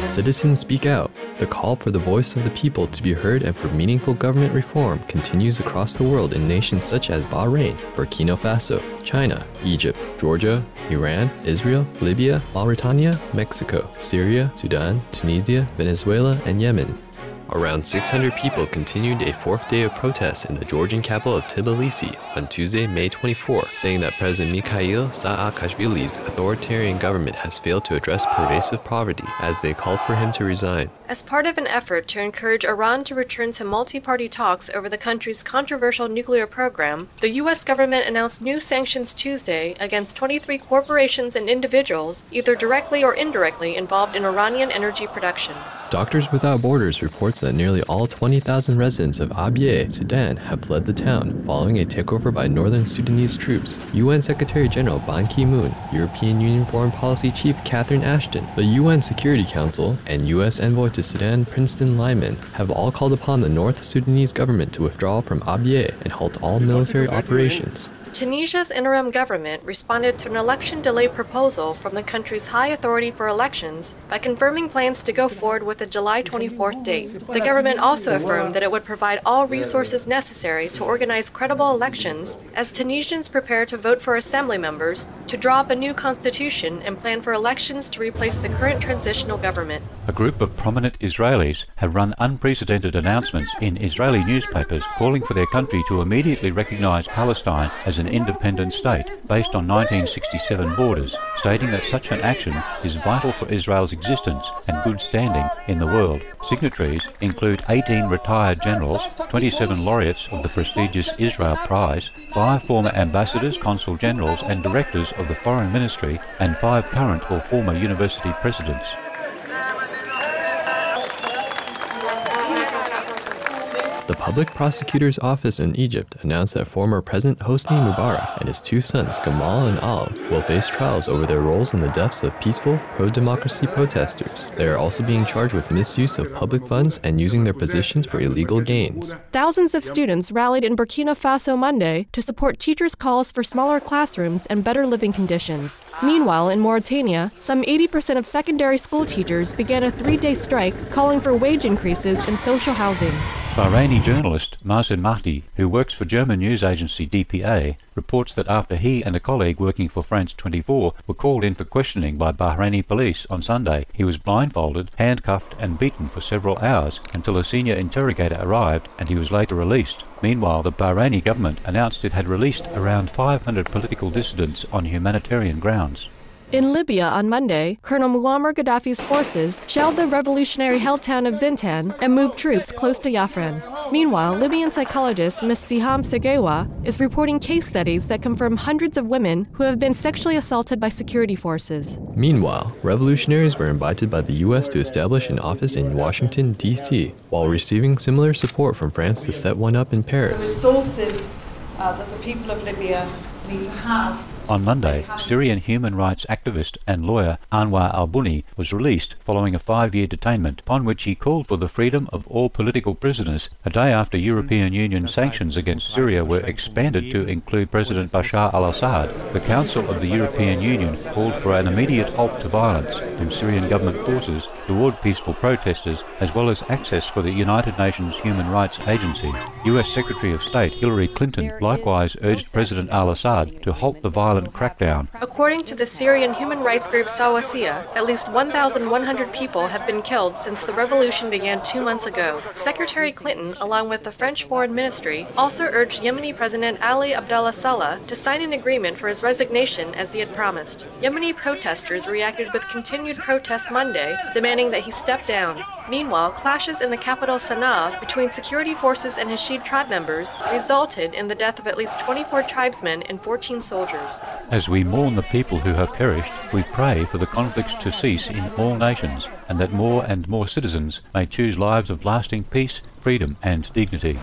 Citizens speak out. The call for the voice of the people to be heard and for meaningful government reform continues across the world in nations such as Bahrain, Burkina Faso, China, Egypt, Georgia, Iran, Israel, Libya, Mauritania, Mexico, Syria, Sudan, Tunisia, Venezuela, and Yemen. Around 600 people continued a fourth day of protests in the Georgian capital of Tbilisi on Tuesday, May 24, saying that President Mikhail Saakashvili's authoritarian government has failed to address pervasive poverty, as they called for him to resign. As part of an effort to encourage Iran to return to multi-party talks over the country's controversial nuclear program, the U.S. government announced new sanctions Tuesday against 23 corporations and individuals, either directly or indirectly involved in Iranian energy production. Doctors Without Borders reports that nearly all 20,000 residents of Abyei, Sudan, have fled the town following a takeover by northern Sudanese troops. UN Secretary General Ban Ki-moon, European Union Foreign Policy Chief Catherine Ashton, the UN Security Council, and U.S. Envoy to Sudan Princeton Lyman have all called upon the North Sudanese government to withdraw from Abyei and halt all military operations. Tunisia's interim government responded to an election delay proposal from the country's High Authority for Elections by confirming plans to go forward with a July 24th date. The government also affirmed that it would provide all resources necessary to organize credible elections as Tunisians prepare to vote for assembly members, to draw up a new constitution, and plan for elections to replace the current transitional government. A group of prominent Israelis have run unprecedented announcements in Israeli newspapers calling for their country to immediately recognize Palestine as an independent state based on 1967 borders, stating that such an action is vital for Israel's existence and good standing in the world. Signatories include 18 retired generals, 27 laureates of the prestigious Israel Prize, 5 former ambassadors, consul generals and directors of the Foreign Ministry, and 5 current or former university presidents. The Public Prosecutor's Office in Egypt announced that former President Hosni Mubarak and his 2 sons, Gamal and Al, will face trials over their roles in the deaths of peaceful, pro-democracy protesters. They are also being charged with misuse of public funds and using their positions for illegal gains. Thousands of students rallied in Burkina Faso Monday to support teachers' calls for smaller classrooms and better living conditions. Meanwhile, in Mauritania, some 80% of secondary school teachers began a 3-day strike calling for wage increases in social housing. Bahraini journalist Mazen Mahdi, who works for German news agency DPA, reports that after he and a colleague working for France 24 were called in for questioning by Bahraini police on Sunday, he was blindfolded, handcuffed and beaten for several hours until a senior interrogator arrived and he was later released. Meanwhile, the Bahraini government announced it had released around 500 political dissidents on humanitarian grounds. In Libya on Monday, Colonel Muammar Gaddafi's forces shelled the revolutionary-held town of Zintan and moved troops close to Yafran. Meanwhile, Libyan psychologist Ms. Siham Segewa is reporting case studies that confirm hundreds of women who have been sexually assaulted by security forces. Meanwhile, revolutionaries were invited by the U.S. to establish an office in Washington, D.C., while receiving similar support from France to set one up in Paris. The resources that the people of Libya need to have. On Monday, Syrian human rights activist and lawyer Anwar al-Buni was released following a 5-year detainment, upon which he called for the freedom of all political prisoners, a day after European Union sanctions against Syria were expanded to include President Bashar al-Assad. The Council of the European Union called for an immediate halt to violence from Syrian government forces toward peaceful protesters, as well as access for the United Nations Human Rights Agency. US Secretary of State Hillary Clinton likewise urged President al-Assad to halt the violent crackdown. According to the Syrian human rights group Sawasiyah, at least 1,100 people have been killed since the revolution began 2 months ago. Secretary Clinton, along with the French Foreign Ministry, also urged Yemeni President Ali Abdullah Saleh to sign an agreement for his resignation as he had promised. Yemeni protesters reacted with continued protests Monday, demanding that he step down. Meanwhile, clashes in the capital Sana'a between security forces and Hashid tribe members resulted in the death of at least 24 tribesmen and 14 soldiers. As we mourn the people who have perished, we pray for the conflicts to cease in all nations, and that more and more citizens may choose lives of lasting peace, freedom and dignity.